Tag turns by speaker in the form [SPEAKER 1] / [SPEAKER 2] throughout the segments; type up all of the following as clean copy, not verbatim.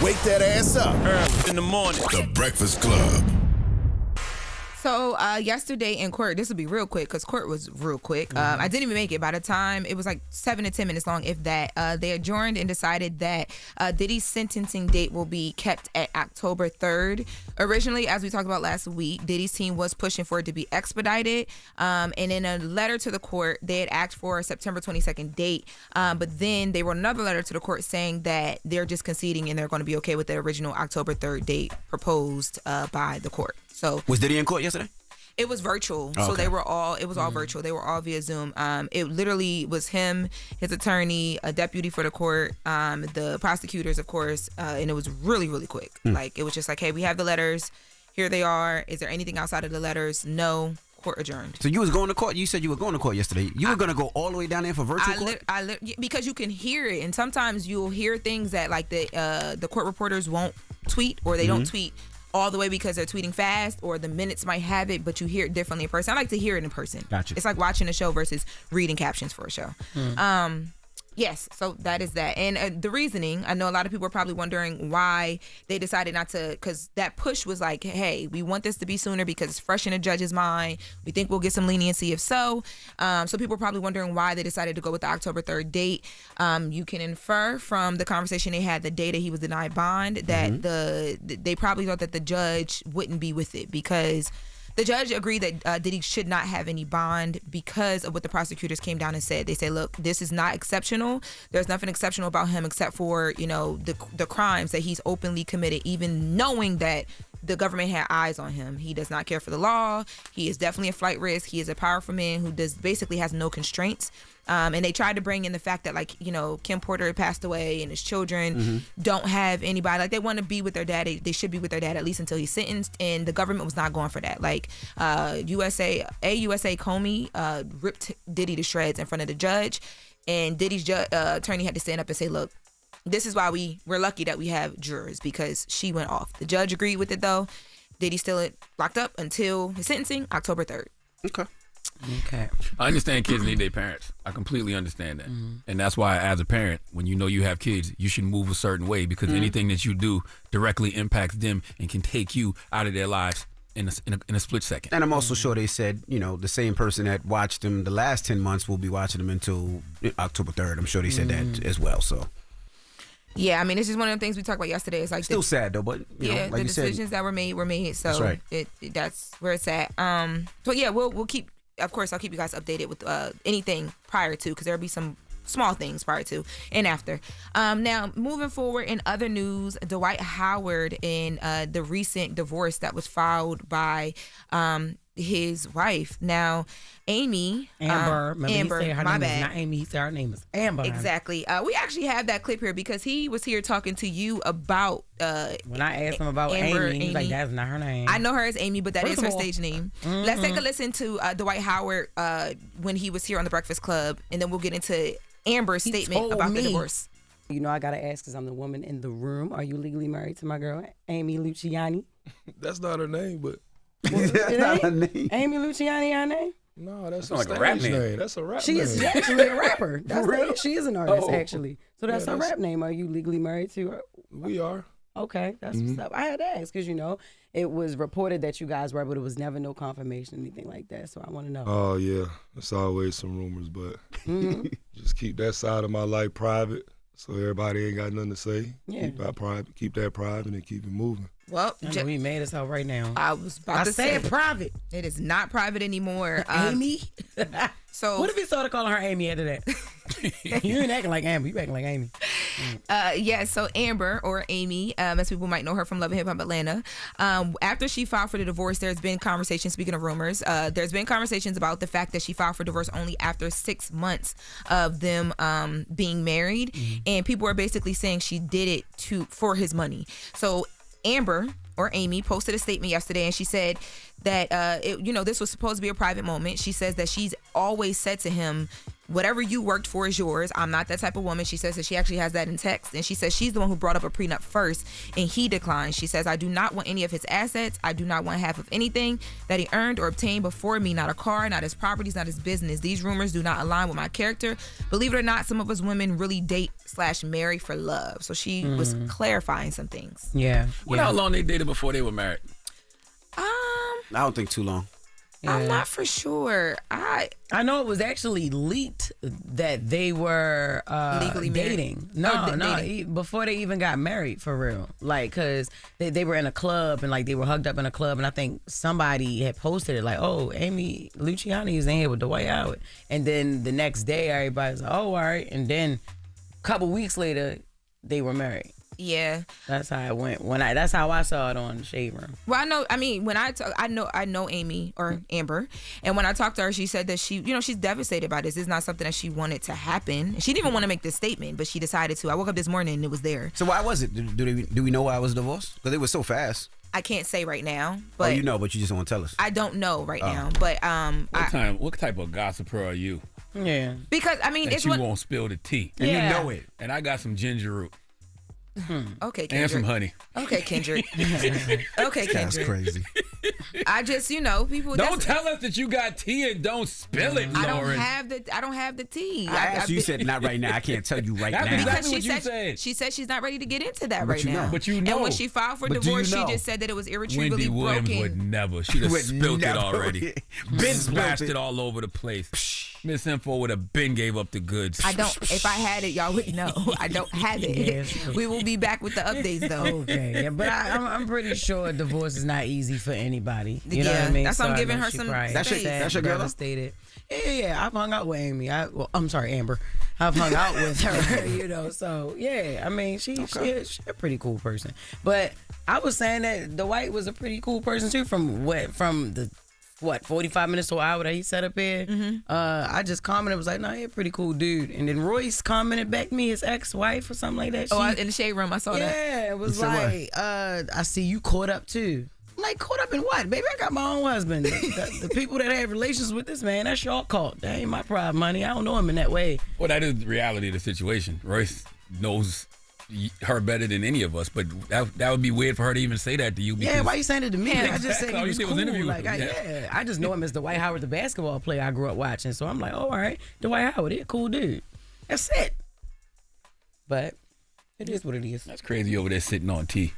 [SPEAKER 1] Wake that ass up.
[SPEAKER 2] Early in the morning.
[SPEAKER 1] The Breakfast Club.
[SPEAKER 3] So yesterday in court, this will be real quick because court was real quick. I didn't even make it. By the time it was like 7 to 10 minutes long, if that. They adjourned and decided that Diddy's sentencing date will be kept at October 3rd. Originally, as we talked about last week, Diddy's team was pushing for it to be expedited. And in a letter to the court, they had asked for a September 22nd date. But then they wrote another letter to the court saying that they're just conceding and they're going to be okay with the original October 3rd date proposed by the court. So
[SPEAKER 4] was Diddy in court yesterday?
[SPEAKER 3] It was virtual.
[SPEAKER 4] Oh,
[SPEAKER 3] so
[SPEAKER 4] okay.
[SPEAKER 3] it was all virtual. They were all via Zoom. It literally was him, his attorney, a deputy for the court, the prosecutors, of course, and it was really, really quick. Like, it was just like, hey, we have the letters. Here they are. Is there anything outside of the letters? No. Court adjourned.
[SPEAKER 4] So you was going to court? You said you were going to court yesterday. You were going to go all the way down there for virtual court?
[SPEAKER 3] Because you can hear it, and sometimes you'll hear things that like the court reporters won't tweet, or they don't tweet all the way because they're tweeting fast, or the minutes might have it, but you hear it differently in person. I like to hear it in person.
[SPEAKER 4] Gotcha.
[SPEAKER 3] It's like watching a show versus reading captions for a show. Yes, so that is that. And the reasoning, I know a lot of people are probably wondering why they decided not to, because that push was like, hey, we want this to be sooner because it's fresh in the judge's mind. We think we'll get some leniency if so. So people are probably wondering why they decided to go with the October 3rd date. You can infer from the conversation they had the day that he was denied bond that they probably thought that the judge wouldn't be with it, because the judge agreed that Diddy should not have any bond because of what the prosecutors came down and said. They say, look, this is not exceptional. There's nothing exceptional about him except for, the crimes that he's openly committed, even knowing that the government had eyes on him. He does not care for the law. He is definitely a flight risk. He is a powerful man who basically has no constraints. And they tried to bring in the fact that, Kim Porter passed away and his children don't have anybody. Like, they want to be with their dad. They should be with their dad at least until he's sentenced. And the government was not going for that. Like, USA Comey ripped Diddy to shreds in front of the judge. And Diddy's attorney had to stand up and say, look, this is why we're lucky that we have jurors, because she went off. The judge agreed with it, though. Diddy's still locked up until his sentencing, October 3rd.
[SPEAKER 5] Okay.
[SPEAKER 2] I understand kids need their parents. I completely understand that. And that's why, as a parent, when you know you have kids, you should move a certain way, because anything that you do directly impacts them and can take you out of their lives in a split second.
[SPEAKER 4] And I'm also sure they said, the same person that watched him the last 10 months will be watching him until October 3rd. I'm sure they said that as well. So.
[SPEAKER 3] Yeah, I mean, it's just one of the things we talked about yesterday. It's like
[SPEAKER 4] still sad though, but like
[SPEAKER 3] the
[SPEAKER 4] you
[SPEAKER 3] decisions
[SPEAKER 4] said,
[SPEAKER 3] that were made. So
[SPEAKER 4] that's right.
[SPEAKER 3] That's where it's at. So yeah, we'll keep. Of course, I'll keep you guys updated with anything prior to, because there'll be some small things prior to and after. Now, moving forward in other news, Dwight Howard in the recent divorce that was filed by his wife. Now, Amber.
[SPEAKER 5] Remember, he said her
[SPEAKER 3] my
[SPEAKER 5] name
[SPEAKER 3] bad.
[SPEAKER 5] is not Amy. He said her name is Amber.
[SPEAKER 3] Exactly. We actually have that clip here because he was here talking to you about.
[SPEAKER 5] When I asked him about Amy, he was like, "That's not her name."
[SPEAKER 3] I know her as Amy, but that is her stage name. Let's take a
[SPEAKER 5] Mm-hmm.
[SPEAKER 3] listen to Dwight Howard when he was here on the Breakfast Club, and then we'll get into Amber's statement about the divorce.
[SPEAKER 6] I gotta ask because I'm the woman in the room. Are you legally married to my girl, Amy Luciani?
[SPEAKER 7] That's not her name, but
[SPEAKER 4] that's not her name.
[SPEAKER 6] Amy Luciani, her name?
[SPEAKER 7] no, that's
[SPEAKER 2] like
[SPEAKER 7] a
[SPEAKER 2] a rap
[SPEAKER 7] stage
[SPEAKER 2] name.
[SPEAKER 7] name. That's a rap
[SPEAKER 6] She
[SPEAKER 7] name.
[SPEAKER 6] is actually a rapper. She is an artist,
[SPEAKER 7] Oh.
[SPEAKER 6] actually. So that's
[SPEAKER 7] Yeah,
[SPEAKER 6] her
[SPEAKER 7] that's-
[SPEAKER 6] rap name. Are you legally married to her?
[SPEAKER 7] We are.
[SPEAKER 6] Okay, that's what's up. I had to ask because, it was reported that you guys were, but it was never no confirmation, anything like that. So I want to know.
[SPEAKER 7] Oh yeah, it's always some rumors, but just keep that side of my life private, so everybody ain't got nothing to say.
[SPEAKER 6] Yeah.
[SPEAKER 7] Keep that private, and keep it moving.
[SPEAKER 3] Well,
[SPEAKER 5] I know he mad as hell right now.
[SPEAKER 3] I was about
[SPEAKER 5] I
[SPEAKER 3] to say
[SPEAKER 5] said private.
[SPEAKER 3] it is not private anymore.
[SPEAKER 5] Amy.
[SPEAKER 3] So
[SPEAKER 5] What if he started calling her Amy after that? You ain't acting like Amber. You acting like Amy.
[SPEAKER 3] so Amber, or Amy, as people might know her from Love and Hip Hop Atlanta, after she filed for the divorce, there's been conversations, speaking of rumors, there's been conversations about the fact that she filed for divorce only after 6 months of them being married, and people are basically saying she did it for his money. So Amber, or Amy, posted a statement yesterday, and she said that this was supposed to be a private moment. She says that she's always said to him, whatever you worked for is yours. I'm not that type of woman. She says that she actually has that in text. And she says she's the one who brought up a prenup first, and he declined. She says, I do not want any of his assets. I do not want half of anything that he earned or obtained before me. Not a car, not his properties, not his business. These rumors do not align with my character. Believe it or not, some of us women really date/marry for love. So she was clarifying some things.
[SPEAKER 5] Yeah.
[SPEAKER 2] Well, how long they dated before they were married?
[SPEAKER 4] I don't think too long.
[SPEAKER 3] I'm not for sure. I
[SPEAKER 5] know it was actually leaked that they were
[SPEAKER 3] legally married.
[SPEAKER 5] dating. No,
[SPEAKER 3] dating.
[SPEAKER 5] Before they even got married, for real. Like, because they were in a club and, like, they were hugged up in a club. And I think somebody had posted it, like, oh, Amy Luciani is in here with Dwight Howard. And then the next day, everybody's like, oh, all right. And then a couple weeks later, they were married.
[SPEAKER 3] Yeah,
[SPEAKER 5] that's how it went. That's how I saw it on Shade Room.
[SPEAKER 3] Well, I know. I mean, when I know Amy or Amber, and when I talked to her, she said that she's devastated by this. It's not something that she wanted to happen. She didn't even want to make this statement, but she decided to. I woke up this morning and it was there.
[SPEAKER 4] So why was it? Do we know why I was divorced? Because it was so fast.
[SPEAKER 3] I can't say right now, but
[SPEAKER 4] you know, but you just don't want to tell us.
[SPEAKER 3] I don't know right now, but
[SPEAKER 2] What type of gossiper are you?
[SPEAKER 5] Yeah,
[SPEAKER 3] because I mean,
[SPEAKER 2] that
[SPEAKER 3] it's
[SPEAKER 2] you won't spill the tea,
[SPEAKER 4] and you know it.
[SPEAKER 2] And I got some ginger root.
[SPEAKER 3] Okay, Kendrick.
[SPEAKER 2] And some honey.
[SPEAKER 3] Okay, Kendrick. Okay, Kendrick.
[SPEAKER 4] That's crazy.
[SPEAKER 3] I just, people.
[SPEAKER 2] Don't tell us that you got tea and don't spill it, Loren.
[SPEAKER 3] I don't have the tea.
[SPEAKER 4] I asked you said not right now. I can't tell you right now.
[SPEAKER 3] Because
[SPEAKER 2] what you said.
[SPEAKER 3] She said she's not ready to get into that
[SPEAKER 4] But
[SPEAKER 3] now.
[SPEAKER 2] But you know.
[SPEAKER 3] And when she filed for divorce, she just said that it was irretrievably
[SPEAKER 2] Wendy Williams
[SPEAKER 3] broken.
[SPEAKER 2] would never. She'd have spilled it already.
[SPEAKER 4] Been
[SPEAKER 2] splashed it all over the place. Miss Info would have been gave up the goods.
[SPEAKER 3] I don't. If I had it, y'all would know. I don't have it.
[SPEAKER 5] Yes.
[SPEAKER 3] We will be back with the updates though.
[SPEAKER 5] Okay, yeah, but I'm pretty sure divorce is not easy for anybody. You know what I mean?
[SPEAKER 3] That's why I'm giving her
[SPEAKER 5] she
[SPEAKER 3] some
[SPEAKER 5] probably
[SPEAKER 3] space.
[SPEAKER 4] That's your girl?
[SPEAKER 5] Devastated. Yeah, I've hung out with Amy. I'm sorry, Amber. I've hung out with her, so yeah, I mean, she's a pretty cool person. But I was saying that Dwight was a pretty cool person too from the 45 minutes to an hour that he set up here. I just commented, was like, no, he's a pretty cool dude. And then Royce commented back me, his ex-wife or something like that.
[SPEAKER 3] In the shade room, I saw that.
[SPEAKER 5] Yeah, it was like, I see you caught up too. I'm like, caught up in what? Baby, I got my own husband. The people that have relations with this man, that's your cult. That ain't my problem, honey. I don't know him in that way.
[SPEAKER 2] Well, that is the reality of the situation. Royce knows her better than any of us, but that would be weird for her to even say that to you.
[SPEAKER 5] Yeah, why you saying it to me? I just said he was cool.
[SPEAKER 2] Like,
[SPEAKER 5] I just know him as Dwight Howard, the basketball player I grew up watching. So I'm like, oh, all right, Dwight Howard, he's a cool dude. That's it. But it is what it is.
[SPEAKER 2] That's crazy over there sitting on tea.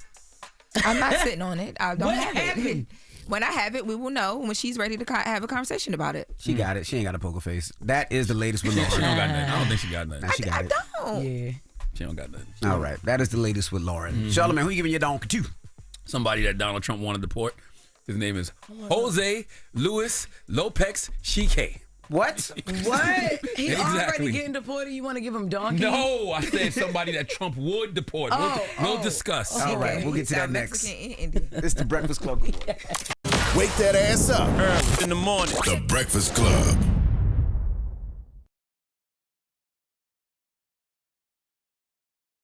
[SPEAKER 3] I'm not sitting on it. I don't
[SPEAKER 5] What
[SPEAKER 3] have
[SPEAKER 5] happened?
[SPEAKER 3] it. When I have it, we will know when she's ready to have a conversation about it.
[SPEAKER 4] She got it. She ain't got a poker face. That is the latest with Loren.
[SPEAKER 2] She don't got nothing. I don't think she got nothing.
[SPEAKER 4] She got
[SPEAKER 3] I
[SPEAKER 4] it.
[SPEAKER 3] don't.
[SPEAKER 5] Yeah.
[SPEAKER 2] She don't got nothing.
[SPEAKER 4] All right. That is the latest with Loren. Charlamagne, who you giving your donkey to?
[SPEAKER 2] Somebody that Donald Trump wanted to deport. His name is Jose Luis Lopez Chique.
[SPEAKER 4] What?
[SPEAKER 5] What? He
[SPEAKER 2] Exactly.
[SPEAKER 5] already getting deported. You want to give him donkey?
[SPEAKER 2] No, I said somebody that Trump would deport. We'll discuss.
[SPEAKER 4] All right. We'll get to that
[SPEAKER 3] Sound
[SPEAKER 4] next.
[SPEAKER 3] Mexican and Indian.
[SPEAKER 4] It's the Breakfast Club.
[SPEAKER 1] Wake that ass up.
[SPEAKER 8] Early in the morning.
[SPEAKER 1] The Breakfast Club.